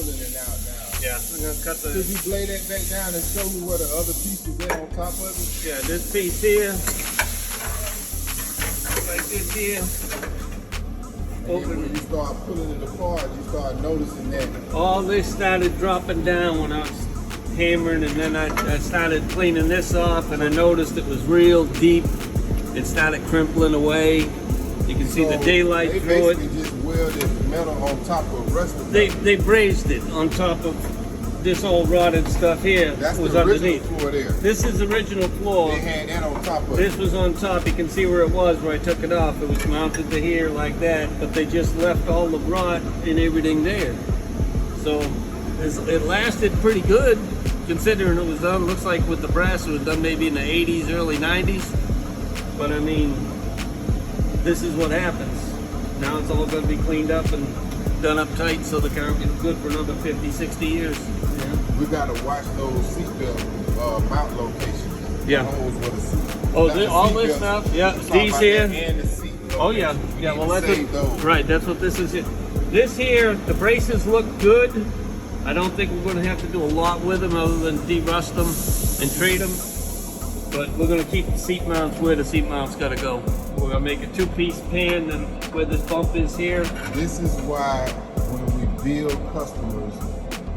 pulling it out now. Yeah, I'm gonna cut the. Could you lay that back down and show me where the other piece is at on top of it? Yeah, this piece here, like this here. And then when you start pulling it apart, you start noticing that. All this started dropping down when I was hammering, and then I started cleaning this off, and I noticed it was real deep. It started crimpling away. You can see the daylight through it. They basically just welded metal on top of rest of it. They brazed it on top of this old rotted stuff here. That's was the underneath. original floor there. This is the original floor. They had that on top of This it. was on top. You can see where it was where I took it off. It was mounted to here like that, but they just left all the rot and everything there. So it lasted pretty good considering it was done. Looks like with the brass it was done maybe in the 80s, early 90s. But I mean, this is what happens. Now it's all going to be cleaned up and done up tight so the car will be good for another 50, 60 years. Yeah. We got to watch those seatbelt mount locations. Yeah. Oh, all this stuff? Yeah, these here. And the seat Oh yeah, locations. yeah. We Well, need to that's save what, those. right. That's what this is. This here, the braces look good. I don't think we're going to have to do a lot with them other than de-rust them and trade them. But we're going to keep the seat mounts where the seat mounts got to go. We're going to make a two-piece pan and where this bump is here. This is why when we build customers,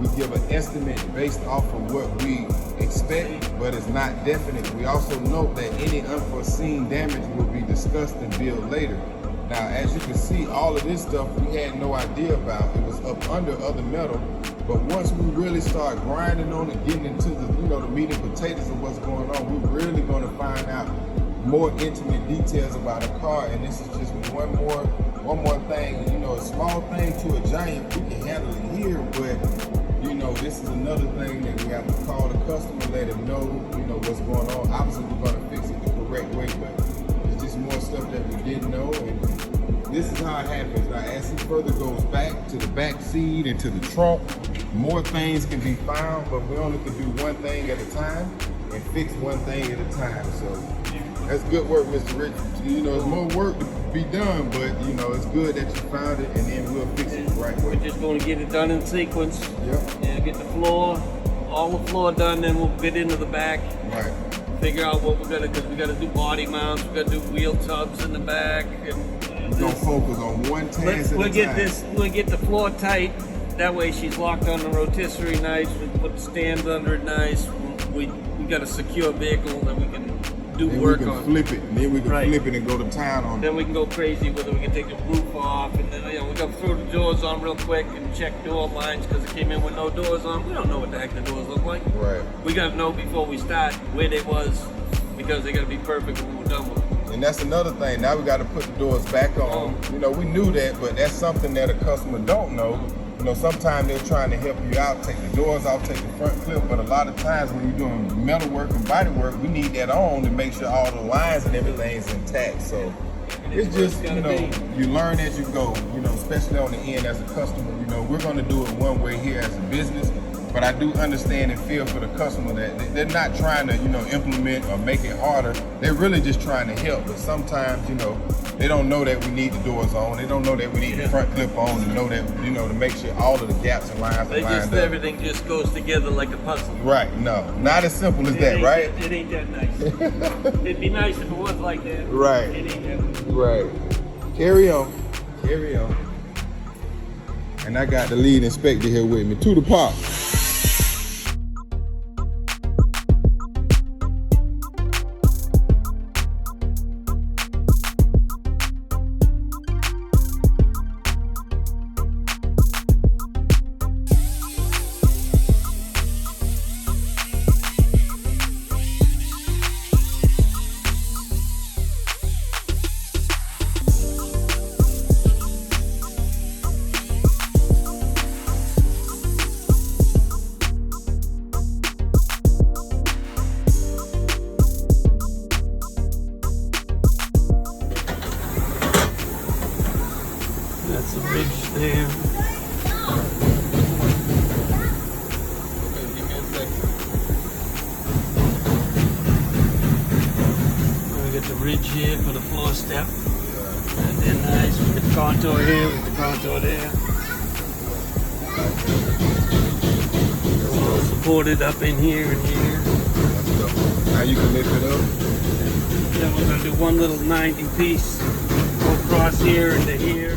we give an estimate based off of what we expect, but it's not definite. We also note that any unforeseen damage will be discussed and billed later. Now, as you can see, all of this stuff we had no idea about. It was up under other metal, but once we really start grinding on it, getting into the the meat and potatoes of what's going on, we're really going to find out more intimate details about a car. And this is just one more thing. A small thing to a giant, we can handle it here, but this is another thing that we have to call the customer, let him know, what's going on. Obviously, we're going to fix it the correct way, but it's just more stuff that we didn't know. And this is how it happens. Now, as he further goes back to the back seat and to the trunk, more things can be found, but we only can do one thing at a time and fix one thing at a time. So that's good work, Mr. Rich. There's more work to be done, but it's good that you found it, and then we'll fix it the right way. We're just going to get it done in sequence. Yep. Yeah, get the floor, all the floor done, then we'll get into the back. Right. Figure out what we're gonna, because we gotta do body mounts, we gotta do wheel tubs in the back. We're gonna focus on one task at a time. We'll get the floor tight. That way she's locked on the rotisserie nice. We put the stands under it nice. We got a secure vehicle that we can do then work we can on. flip it, and then we can Right. flip it and go to town on it. Then we can go crazy with it. We can take the roof off, and then we gotta throw the doors on real quick and check door lines because it came in with no doors on. We don't know what the heck the doors look like. Right. We gotta know before we start where they was, because they gotta be perfect when we're done with them. And that's another thing. Now we got to put the doors back on. We knew that, but that's something that a customer don't know. Sometimes they're trying to help you out, take the doors off, take the front clip, but a lot of times when you're doing metal work and body work, we need that on to make sure all the lines and everything's intact. So it's just, you learn as you go, especially on the end as a customer. We're going to do it one way here as a business, but I do understand and feel for the customer that they're not trying to, implement or make it harder. They're really just trying to help, but sometimes, they don't know that we need the doors on. They don't know that we need the front clip on to know that, to make sure all of the gaps and lines are lined up. Everything just goes together like a puzzle. Right, no, not as simple as that, right? It ain't that nice. It'd be nice if it was like that. Right. It ain't that nice. Right. Carry on. And I got the lead inspector here with me. To the pop. That's a ridge there. We got the ridge here for the floor step. And then nice with the contour here, with the contour there. supported up in here and here. Let's go. Now you can lift it up. Then we're gonna do one little 90 piece, go across here into here.